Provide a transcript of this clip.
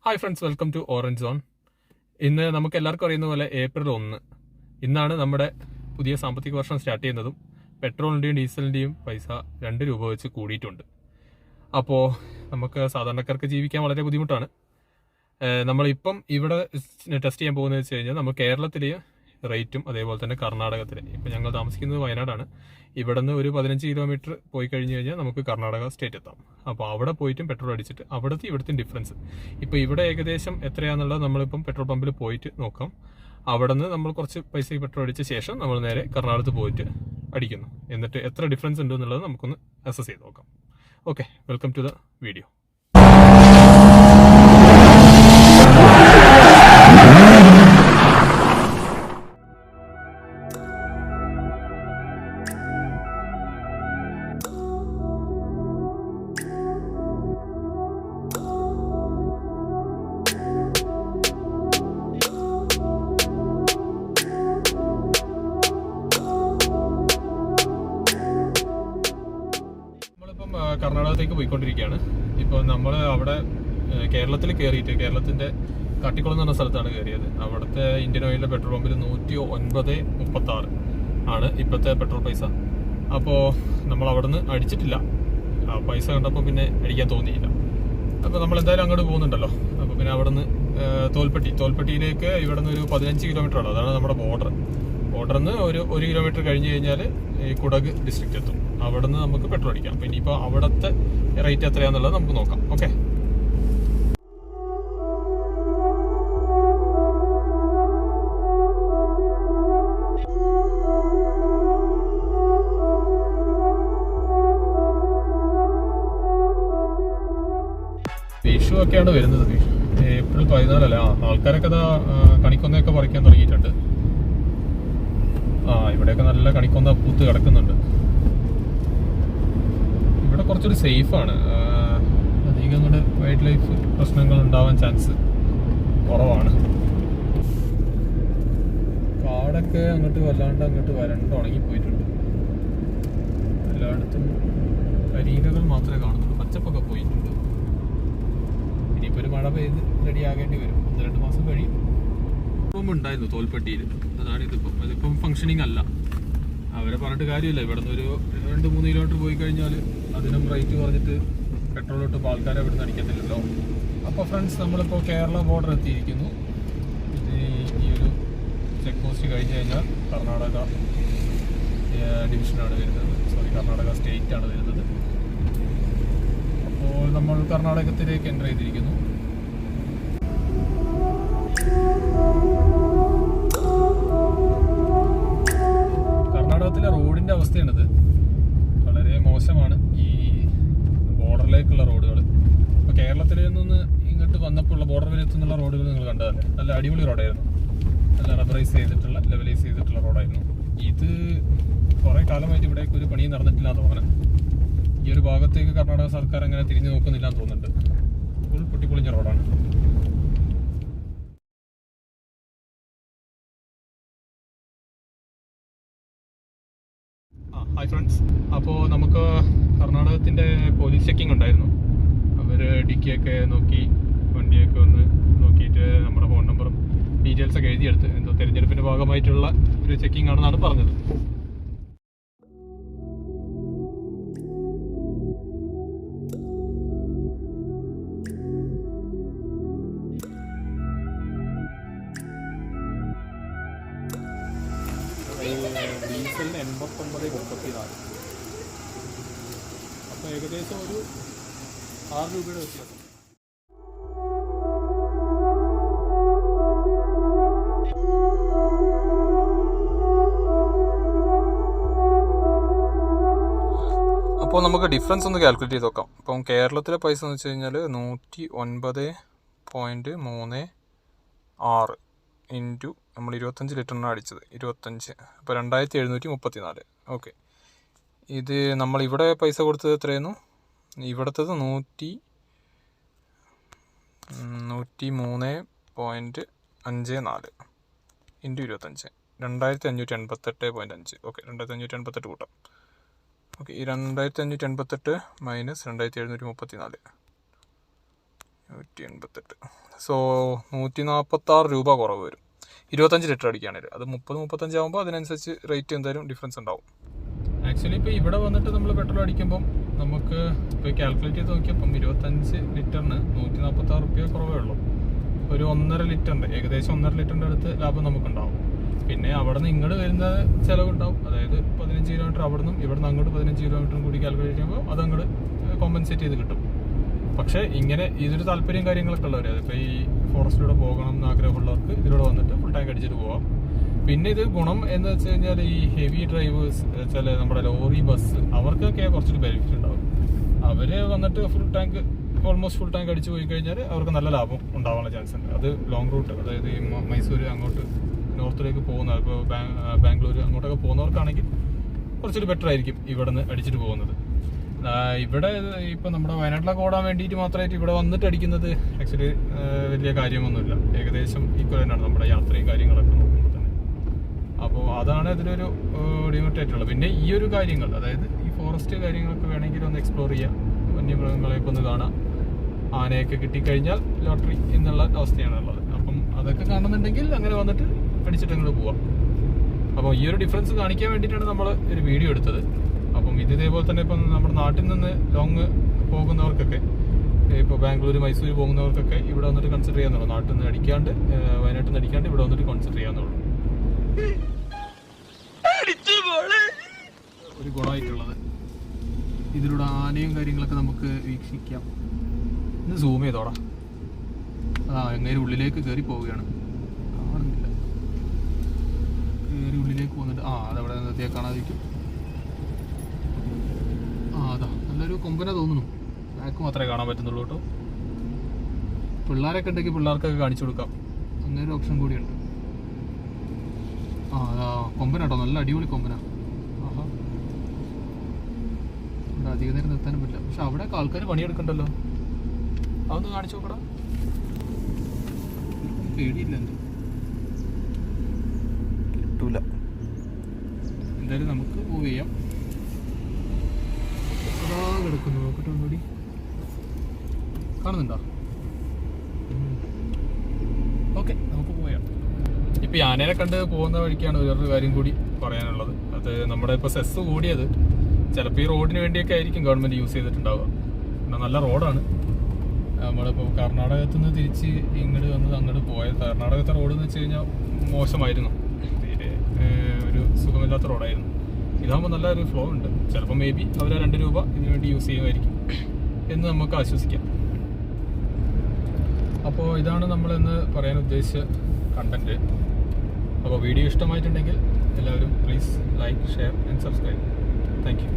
Hi friends, welcome to orange zone. ഇന്ന് നമുക്ക് എല്ലാവർക്കും അറിയുന്ന പോലെ ഏപ്രിൽ 1 ഇന്നാണ് നമ്മുടെ പുതിയ സാമ്പത്തിക വർഷം സ്റ്റാർട്ട് ചെയ്യുന്നതും പെട്രോളിൻ്റെയും ഡീസലിൻ്റെയും പൈസ 2 രൂപ വെച്ച് കൂടിയിട്ടുണ്ട്. അപ്പോൾ നമുക്ക് സാധാരണക്കാർക്ക് ജീവിക്കാൻ വളരെ ബുദ്ധിമുട്ടാണ്. നമ്മളിപ്പം ഇവിടെ ടെസ്റ്റ് ചെയ്യാൻ പോകുന്നത് വെച്ച് കഴിഞ്ഞാൽ നമ്മൾ കേരളത്തിലെ റേറ്റും അതേപോലെ തന്നെ കർണാടകത്തിലെ, ഇപ്പം ഞങ്ങൾ താമസിക്കുന്നത് വയനാടാണ്. ഇവിടെ നിന്ന് ഒരു 15 കിലോമീറ്റർ പോയി കഴിഞ്ഞ് കഴിഞ്ഞാൽ നമുക്ക് കർണാടക സ്റ്റേറ്റ് എത്താം. അപ്പോൾ അവിടെ പോയിട്ടും പെട്രോൾ അടിച്ചിട്ട് അവിടുത്തെ ഇവിടുത്തെ ഡിഫറൻസ് ഇപ്പോൾ ഇവിടെ ഏകദേശം എത്രയാണെന്നുള്ളത് നമ്മളിപ്പം പെട്രോൾ പമ്പിൽ പോയിട്ട് നോക്കാം. അവിടെ നിന്ന് നമ്മൾ കുറച്ച് പൈസ പെട്രോൾ അടിച്ച ശേഷം നമ്മൾ നേരെ കർണാടകത്ത് പോയിട്ട് അടിക്കുന്നു. എന്നിട്ട് എത്ര ഡിഫറൻസ് ഉണ്ട് എന്നുള്ളത് നമുക്കൊന്ന് അസസ് ചെയ്ത് നോക്കാം. Okay, welcome to the video. കർണാടകത്തേക്ക് പോയിക്കൊണ്ടിരിക്കുകയാണ്. ഇപ്പോൾ നമ്മൾ അവിടെ കേരളത്തിൽ കയറിയിട്ട്, കേരളത്തിൻ്റെ കാട്ടിക്കുളം എന്ന് പറഞ്ഞ സ്ഥലത്താണ് കയറിയത്. അവിടുത്തെ ഇന്ത്യൻ ഓയിലിൻ്റെ പെട്രോൾ പമ്പിൽ 109.36 ആണ് ഇപ്പോഴത്തെ പെട്രോൾ പൈസ. അപ്പോൾ നമ്മൾ അവിടെ നിന്ന് അടിച്ചിട്ടില്ല. പൈസ കണ്ടപ്പോൾ പിന്നെ അടിക്കാൻ തോന്നിയില്ല. അപ്പോൾ നമ്മൾ എന്തായാലും അങ്ങോട്ട് പോകുന്നുണ്ടല്ലോ. അപ്പോൾ പിന്നെ അവിടെ നിന്ന് തോൽപ്പെട്ടിയിലേക്ക് ഇവിടെ നിന്ന് ഒരു 15 കിലോമീറ്റർ ആണ്. അതാണ് നമ്മുടെ ബോർഡറിൽ നിന്ന് ഒരു കിലോമീറ്റർ കഴിഞ്ഞ് കഴിഞ്ഞാൽ ഈ കുടക് ഡിസ്ട്രിക്റ്റ് എത്തും. അവിടെ നിന്ന് നമുക്ക് പെട്രോൾ അടിക്കാം. അപ്പോൾ ഇനിയിപ്പോൾ അവിടുത്തെ റേറ്റ് എത്രയാണെന്നുള്ളത് നമുക്ക് നോക്കാം. ഓക്കെ, വിഷു ഒക്കെയാണ് വരുന്നത്. ഏപ്രിൽ 14 അല്ലേ? ആൾക്കാരൊക്കെ കണിക്കൊന്നയൊക്കെ പറിക്കാൻ തുടങ്ങിയിട്ടുണ്ട്. ഇവിടെയൊക്കെ നല്ല കണിക്കൊന്ന പൂത്ത് കിടക്കുന്നുണ്ട്. ഇവിടെ കുറച്ചൊരു സേഫാണ്. അധികം കൂടെ വൈൽഡ് ലൈഫ് പ്രശ്നങ്ങൾ ഉണ്ടാവാൻ ചാൻസ് കുറവാണ്. കാടൊക്കെ അങ്ങോട്ട് വല്ലാണ്ട് വരണ്ട് ഉണങ്ങിപ്പോയിട്ടുണ്ട്. എല്ലായിടത്തും കരിയിലകൾ മാത്രമേ കാണുന്നുള്ളൂ. പച്ചപ്പൊക്കെ പോയിട്ടുണ്ട്. ഇനിയിപ്പോൾ ഒരു മഴ പെയ്ത് റെഡിയാകേണ്ടി വരും. 1-2 മാസം കഴിയും. ഉണ്ടായിരുന്നു തോൽപ്പെട്ടിയിൽ. അതാണ് അതിപ്പം ഫങ്ഷനിങ് അല്ല. അവരെ പറഞ്ഞിട്ട് കാര്യമില്ല. ഇവിടെ നിന്ന് ഒരു 2-3 കിലോമീറ്റർ പോയി കഴിഞ്ഞാൽ അതിനും റേറ്റ് പറഞ്ഞിട്ട് പെട്രോൾ ഇട്ട് ആൾക്കാരെ ഇവിടെ നിന്ന് അടിക്കത്തില്ലല്ലോ. അപ്പോൾ ഫ്രണ്ട്സ്, നമ്മളിപ്പോൾ കേരള ബോർഡർ എത്തിയിരിക്കുന്നു. ഈ ഒരു ചെക്ക് പോസ്റ്റ് കഴിഞ്ഞ് കഴിഞ്ഞാൽ കർണാടക ഡിവിഷനാണ് വരുന്നത്. കർണാടക സ്റ്റേറ്റ് ആണ് വരുന്നത്. അപ്പോൾ നമ്മൾ കർണാടകത്തിലേക്ക് എൻ്റർ ചെയ്തിരിക്കുന്നു. കർണാടകത്തിലെ റോഡിൻ്റെ അവസ്ഥയാണിത്. വളരെ മോശമാണ് ഈ ബോർഡറിലേക്കുള്ള റോഡുകൾ. ഇപ്പോൾ കേരളത്തിൽ നിന്ന് ഇങ്ങോട്ട് വന്നപ്പോൾ ഉള്ള ബോർഡർ വരെ എത്തുന്നുള്ള റോഡുകൾ നിങ്ങൾ കണ്ടതല്ലേ? നല്ല അടിപൊളി റോഡായിരുന്നു. നല്ല റബ്ബറൈസ് ചെയ്തിട്ടുള്ള, ലെവലൈസ് ചെയ്തിട്ടുള്ള റോഡായിരുന്നു. ഇത് കുറേ കാലമായിട്ട് ഇവിടേക്ക് ഒരു പണിയും നടന്നിട്ടില്ല എന്ന് തോന്നുന്നത്. ഈ ഒരു ഭാഗത്തേക്ക് കർണാടക സർക്കാർ അങ്ങനെ തിരിഞ്ഞു നോക്കുന്നില്ല എന്ന് തോന്നുന്നുണ്ട്. ഫുൾ പൊട്ടിപ്പൊളിഞ്ഞ റോഡാണ്. ഹായ് ഫ്രണ്ട്സ്, അപ്പോൾ നമുക്ക് കർണാടകത്തിൻ്റെ പോലീസ് ചെക്കിംഗ് ഉണ്ടായിരുന്നു. അവർ ഡിക്കിയൊക്കെ നോക്കി, വണ്ടിയൊക്കെ ഒന്ന് നോക്കിയിട്ട് നമ്മുടെ ഫോൺ നമ്പറും ഡീറ്റെയിൽസൊക്കെ എഴുതിയെടുത്ത് എന്തോ തിരഞ്ഞെടുപ്പിൻ്റെ ഭാഗമായിട്ടുള്ള ഒരു ചെക്കിംഗ് ആണെന്നാണ് പറഞ്ഞത്. ഡീസലിന് 89.34. അപ്പോൾ ഏകദേശം ഒരു 6 രൂപയുടെ വ്യത്യാസം. അപ്പോൾ നമുക്ക് ഡിഫറൻസ് ഒന്ന് കാൽക്കുലേറ്റ് ചെയ്ത് നോക്കാം. അപ്പം കേരളത്തിലെ പൈസ എന്ന് വെച്ച് കഴിഞ്ഞാൽ 109.36 ഇൻറ്റു നമ്മൾ 25 ലിറ്ററിനാണ് അടിച്ചത്. 25, അപ്പോൾ 2734. ഓക്കെ, ഇത് നമ്മളിവിടെ പൈസ കൊടുത്തത് എത്രയായിരുന്നു? ഇവിടുത്തത് 103.54 ഇൻറ്റു 25, 2588.5. ഓക്കെ, 2588 കൂട്ടാം. ഓക്കെ, ഈ 2588 മൈനസ് 2734 188. സോ 146 രൂപ കുറവ് വരും. 25 ലിറ്റർ അടിക്കുകയാണെങ്കിൽ. അത് 30-35 ആകുമ്പോൾ അതിനനുസരിച്ച് റേറ്റ് എന്തായാലും ഡിഫറൻസ് ഉണ്ടാവും. ആക്ച്വലി ഇപ്പോൾ ഇവിടെ വന്നിട്ട് നമ്മൾ പെട്രോൾ അടിക്കുമ്പം നമുക്ക് ഇപ്പോൾ കാൽക്കുലേറ്റ് ചെയ്ത് നോക്കിയപ്പം 25 ലിറ്ററിന് 146 റുപ്യ കുറവേ ഉള്ളൂ. ഒരു 1.5 ലിറ്ററിൻ്റെ ഏകദേശം 1.5 ലിറ്ററിൻ്റെ അടുത്ത് ലാഭം നമുക്കുണ്ടാവും. പിന്നെ അവിടെ നിന്ന് ഇങ്ങോട്ട് വരുന്ന ചിലവുണ്ടാവും. അതായത് 15 കിലോമീറ്റർ അവിടെ നിന്നും ഇവിടെ നിന്ന് അങ്ങോട്ട് 15 കിലോമീറ്ററും കൂടി കാൽക്കുലേറ്റ് ചെയ്യുമ്പോൾ അത് അങ്ങോട്ട് കോമ്പൻസേറ്റ് ചെയ്ത് കിട്ടും. പക്ഷേ ഇങ്ങനെ ഇതൊരു താല്പര്യം കാര്യങ്ങളൊക്കെ ഉള്ളവർ, അതിപ്പോൾ ഈ ഫോറസ്റ്റിലൂടെ പോകണം എന്ന് ആഗ്രഹമുള്ളവർക്ക് ഇതിലൂടെ വന്നിട്ട് ഫുൾ ടാങ്ക് അടിച്ചിട്ട് പോകാം. പിന്നെ ഇത് ഗുണം എന്ന് വെച്ച് കഴിഞ്ഞാൽ ഈ ഹെവി ഡ്രൈവേഴ്സ് ചില നമ്മുടെ ലോറി ബസ് അവർക്കൊക്കെ കുറച്ചൊരു ബെനിഫിറ്റ് ഉണ്ടാവും. അവർ വന്നിട്ട് ഓൾമോസ്റ്റ് ഫുൾ ടാങ്ക് അടിച്ച് പോയി കഴിഞ്ഞാൽ അവർക്ക് നല്ല ലാഭം ഉണ്ടാവാനുള്ള ചാൻസ് ഉണ്ട്. അത് ലോങ് റൂട്ട്, അതായത് ഈ മൈസൂർ അങ്ങോട്ട് നോർത്തിലേക്ക് പോകുന്ന, ഇപ്പോൾ ബാംഗ്ലൂർ അങ്ങോട്ടൊക്കെ പോകുന്നവർക്കാണെങ്കിൽ കുറച്ചൊരു ബെറ്റർ ആയിരിക്കും ഇവിടെ നിന്ന് അടിച്ചിട്ട് പോകുന്നത്. ഇവിടെ ഇപ്പം നമ്മുടെ വയനാട്ടിലൊക്കെ ഓടാൻ വേണ്ടിയിട്ട് മാത്രമായിട്ട് ഇവിടെ വന്നിട്ട് അടിക്കുന്നത് ആക്ച്വലി വലിയ കാര്യമൊന്നുമില്ല. ഏകദേശം ഈക്വൽ തന്നെയാണ് നമ്മുടെ യാത്രയും കാര്യങ്ങളൊക്കെ നോക്കുമ്പോൾ തന്നെ. അപ്പോൾ അതാണ് ഇതിലൊരു ഡിമോട്ടിവേറ്റുള്ളത്. പിന്നെ ഈ ഒരു കാര്യങ്ങൾ, അതായത് ഈ ഫോറസ്റ്റ് കാര്യങ്ങളൊക്കെ വേണമെങ്കിൽ ഒന്ന് എക്സ്പ്ലോർ ചെയ്യാം, വന്യമൃഗങ്ങളെയൊക്കെ ഒന്ന് കാണാം. ആനയൊക്കെ കിട്ടിക്കഴിഞ്ഞാൽ ലോട്ടറി എന്നുള്ള അവസ്ഥയാണ് ഉള്ളത്. അപ്പം അതൊക്കെ കാണുന്നുണ്ടെങ്കിൽ അങ്ങനെ വന്നിട്ട് അടിച്ചിട്ട് അങ്ങോട്ട് പോവാം. അപ്പോൾ ഈ ഒരു ഡിഫറൻസ് കാണിക്കാൻ വേണ്ടിയിട്ടാണ് നമ്മൾ ഒരു വീഡിയോ എടുത്തത്. അപ്പം ഇതേപോലെ തന്നെ ഇപ്പം നമ്മുടെ നാട്ടിൽ നിന്ന് ലോങ് പോകുന്നവർക്കൊക്കെ, ഇപ്പോൾ ബാംഗ്ലൂർ മൈസൂർ പോകുന്നവർക്കൊക്കെ ഇവിടെ വന്നിട്ട് കൺസിഡർ ചെയ്യാന്നുള്ളൂ. നാട്ടിൽ നിന്ന് അടിക്കാണ്ട്, വയനാട്ടിൽ നിന്ന് അടിക്കാണ്ട് ഇവിടെ വന്നിട്ട് കൺസിഡർ ചെയ്യാന്നുള്ളൂ. ഒരു ഗുണമായിട്ടുള്ളത് ഇതിലൂടെ ആനയും കാര്യങ്ങളൊക്കെ നമുക്ക് വീക്ഷിക്കാം. ഇത് സൂം ചെയ്തോടാ. എങ്ങനെ ഉള്ളിലേക്ക് കയറി പോവുകയാണ്, കാണുന്നില്ല. കയറി ഉള്ളിലേക്ക് പോകുന്നുണ്ട്. അതവിടെ നിർത്തിയാൽ കാണാതിരിക്കും. അതാ നല്ലൊരു കൊമ്പനെ തോന്നുന്നു. ബാക്ക് മാത്രമേ കാണാൻ പറ്റുന്നുള്ളൂ കേട്ടോ. പിള്ളേരൊക്കെ ഉണ്ടെങ്കിൽ പിള്ളേർക്കൊക്കെ കാണിച്ചു കൊടുക്കാം. അങ്ങനെ ഒരു ഓപ്ഷൻ കൂടിയുണ്ട്. അതാ കൊമ്പനാട്ടോ, നല്ല അടിപൊളി കൊമ്പനാ. ഇവിടെ അധികം നേരം നിർത്താനും പറ്റില്ല. പക്ഷെ അവിടെ ആൾക്കാർ പണിയെടുക്കണ്ടല്ലോ. അതൊന്ന് കാണിച്ചു നോക്കടാ. പേടിയില്ല, എന്ത് കിട്ടൂല. എന്തായാലും നമുക്ക് മൂവ് ചെയ്യാം. കിടക്കുന്നു, നോക്കട്ടെ ഒന്നുകൂടി. കാണുന്നുണ്ടോ? ഓക്കെ, നമുക്ക് പോയാം. ഇപ്പം ആനേനെ കണ്ട് പോകുന്ന വഴിക്കാണ് വേറൊരു കാര്യം കൂടി പറയാനുള്ളത്. അത് നമ്മുടെ ഇപ്പോൾ സെസ് കൂടിയത് ചിലപ്പോൾ ഈ റോഡിന് വേണ്ടിയൊക്കെ ആയിരിക്കും ഗവൺമെൻറ് യൂസ് ചെയ്തിട്ടുണ്ടാവുക. പിന്നെ നല്ല റോഡാണ്. നമ്മളിപ്പോൾ കർണാടകത്തിൽ നിന്ന് തിരിച്ച് ഇങ്ങോട്ട് വന്നത് അങ്ങോട്ട് പോയത്. കർണാടകത്തെ റോഡ് എന്ന് വെച്ച് കഴിഞ്ഞാൽ മോശമായിരുന്നു, തീരെ ഒരു സുഖമില്ലാത്ത റോഡായിരുന്നു. ഇതാകുമ്പോൾ നല്ലൊരു ഫ്ലോ ഉണ്ട്. ചിലപ്പോൾ മേ ബി അവർ 2 രൂപ ഇതിനു വേണ്ടി യൂസ് ചെയ്യുമായിരിക്കും എന്ന് നമുക്ക് ആശ്വസിക്കാം. അപ്പോൾ ഇതാണ് നമ്മളിന്ന് പറയാൻ ഉദ്ദേശിച്ച കണ്ടന്റ്. അപ്പോൾ വീഡിയോ ഇഷ്ടമായിട്ടുണ്ടെങ്കിൽ എല്ലാവരും please like, share and subscribe. Thank you.